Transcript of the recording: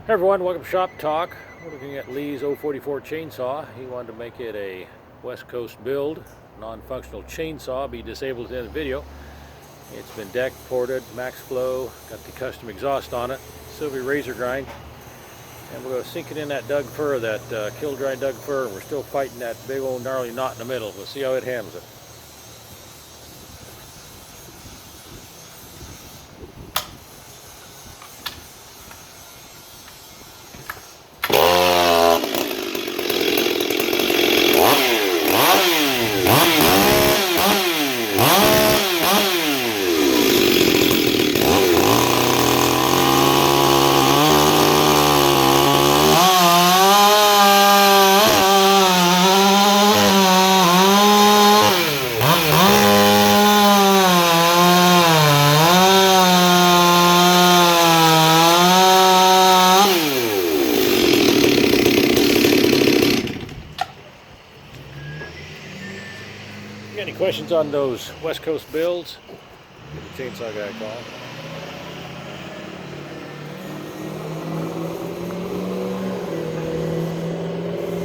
Hey everyone, welcome to Shop Talk. We're looking at Lee's 044 chainsaw. He wanted to make it a West Coast build, non-functional chainsaw, be disabled at the end of the video. It's been decked, ported, max flow, got the custom exhaust on it, Sylvie razor grind, and we're going to sink it in that Doug fir, that kill dry Doug fir, and we're still fighting that big old gnarly knot in the middle. We'll see how it handles it. Got any questions on those West Coast builds? Chainsaw guy call.